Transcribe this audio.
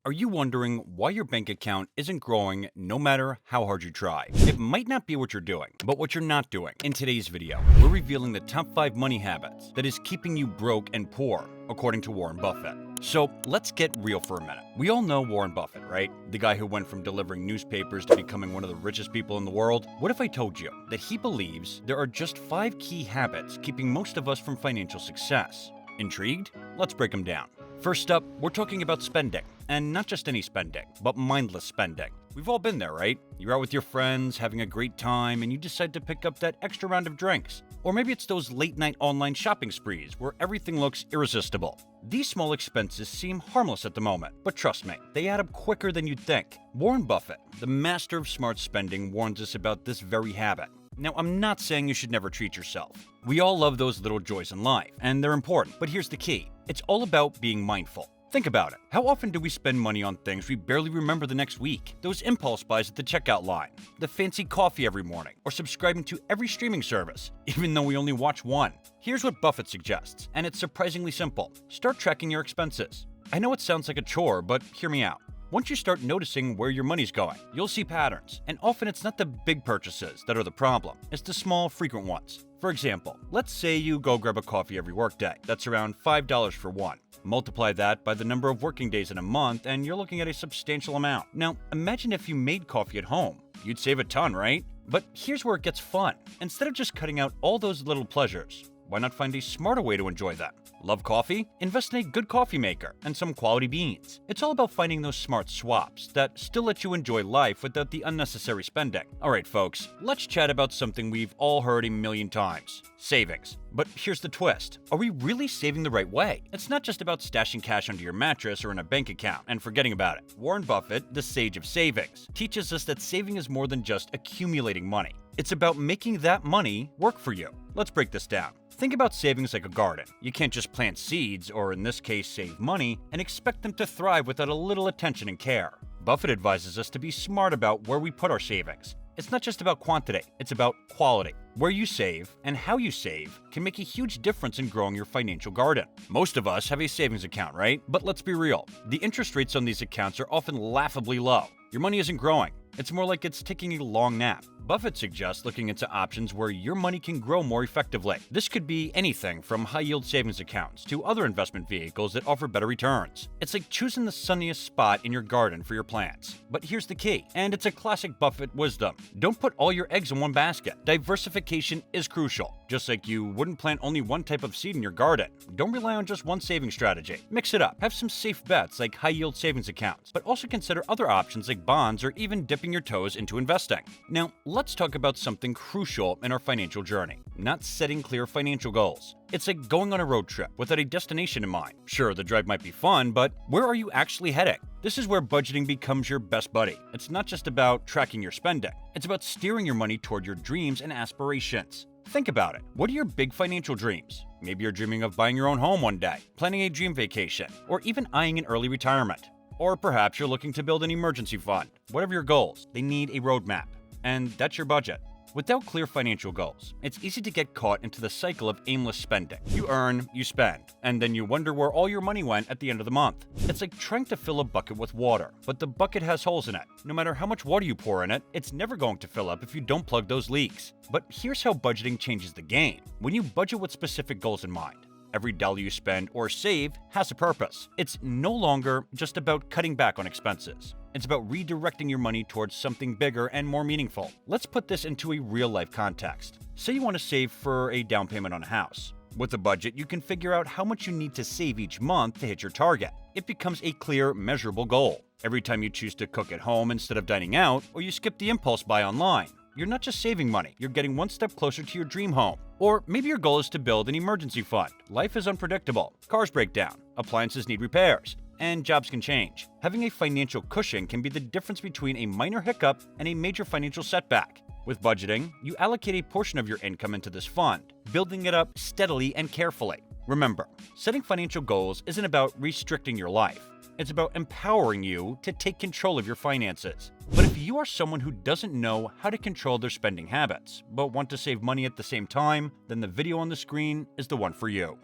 Are you wondering why your bank account isn't growing no matter how hard you try? It might not be what you're doing, but what you're not doing. In today's video, we're revealing the top 5 money habits that is keeping you broke and poor, according to Warren Buffett. So let's get real for a minute. We all know Warren Buffett, right? The guy who went from delivering newspapers to becoming one of the richest people in the world. What if I told you that he believes there are just 5 key habits keeping most of us from financial success? Intrigued? Let's break them down. First up, we're talking about spending. And not just any spending, but mindless spending. We've all been there, right? You're out with your friends, having a great time, and you decide to pick up that extra round of drinks. Or maybe it's those late-night online shopping sprees where everything looks irresistible. These small expenses seem harmless at the moment, but trust me, they add up quicker than you'd think. Warren Buffett, the master of smart spending, warns us about this very habit. Now, I'm not saying you should never treat yourself. We all love those little joys in life, and they're important, but here's the key. It's all about being mindful. Think about it. How often do we spend money on things we barely remember the next week? Those impulse buys at the checkout line, the fancy coffee every morning, or subscribing to every streaming service, even though we only watch one. Here's what Buffett suggests, and it's surprisingly simple. Start tracking your expenses. I know it sounds like a chore, but hear me out. Once you start noticing where your money's going, you'll see patterns, and often it's not the big purchases that are the problem, it's the small, frequent ones. For example, let's say you go grab a coffee every workday. That's around $5 for one. Multiply that by the number of working days in a month, and you're looking at a substantial amount. Now, imagine if you made coffee at home. You'd save a ton, right? But here's where it gets fun. Instead of just cutting out all those little pleasures, why not find a smarter way to enjoy them? Love coffee? Invest in a good coffee maker and some quality beans. It's all about finding those smart swaps that still let you enjoy life without the unnecessary spending. Alright folks, let's chat about something we've all heard a million times. Savings. But here's the twist. Are we really saving the right way? It's not just about stashing cash under your mattress or in a bank account and forgetting about it. Warren Buffett, the sage of savings, teaches us that saving is more than just accumulating money. It's about making that money work for you. Let's break this down. Think about savings like a garden. You can't just plant seeds, or in this case save money, and expect them to thrive without a little attention and care. Buffett advises us to be smart about where we put our savings. It's not just about quantity, it's about quality. Where you save and how you save can make a huge difference in growing your financial garden. Most of us have a savings account, right? But let's be real. The interest rates on these accounts are often laughably low. Your money isn't growing. It's more like it's taking a long nap. Buffett suggests looking into options where your money can grow more effectively. This could be anything from high-yield savings accounts to other investment vehicles that offer better returns. It's like choosing the sunniest spot in your garden for your plants. But here's the key, and it's a classic Buffett wisdom. Don't put all your eggs in one basket. Diversification is crucial. Just like you wouldn't plant only one type of seed in your garden. Don't rely on just one saving strategy. Mix it up. Have some safe bets like high-yield savings accounts, but also consider other options like bonds or even dipping your toes into investing. Now, let's talk about something crucial in our financial journey, not setting clear financial goals. It's like going on a road trip without a destination in mind. Sure, the drive might be fun, but where are you actually heading? This is where budgeting becomes your best buddy. It's not just about tracking your spending. It's about steering your money toward your dreams and aspirations. Think about it. What are your big financial dreams? Maybe you're dreaming of buying your own home one day, planning a dream vacation, or even eyeing an early retirement. Or perhaps you're looking to build an emergency fund. Whatever your goals, they need a roadmap. And that's your budget. Without clear financial goals, it's easy to get caught into the cycle of aimless spending. You earn, you spend, and then you wonder where all your money went at the end of the month. It's like trying to fill a bucket with water, but the bucket has holes in it. No matter how much water you pour in it, it's never going to fill up if you don't plug those leaks. But here's how budgeting changes the game. When you budget with specific goals in mind, every dollar you spend or save has a purpose. It's no longer just about cutting back on expenses. It's about redirecting your money towards something bigger and more meaningful. Let's put this into a real-life context. Say you want to save for a down payment on a house. With a budget, you can figure out how much you need to save each month to hit your target. It becomes a clear, measurable goal. Every time you choose to cook at home instead of dining out, or you skip the impulse buy online, you're not just saving money, you're getting one step closer to your dream home. Or maybe your goal is to build an emergency fund. Life is unpredictable. Cars break down, appliances need repairs, and jobs can change. Having a financial cushion can be the difference between a minor hiccup and a major financial setback. With budgeting, you allocate a portion of your income into this fund, building it up steadily and carefully. Remember, setting financial goals isn't about restricting your life. It's about empowering you to take control of your finances. But if you are someone who doesn't know how to control their spending habits, but want to save money at the same time, then the video on the screen is the one for you.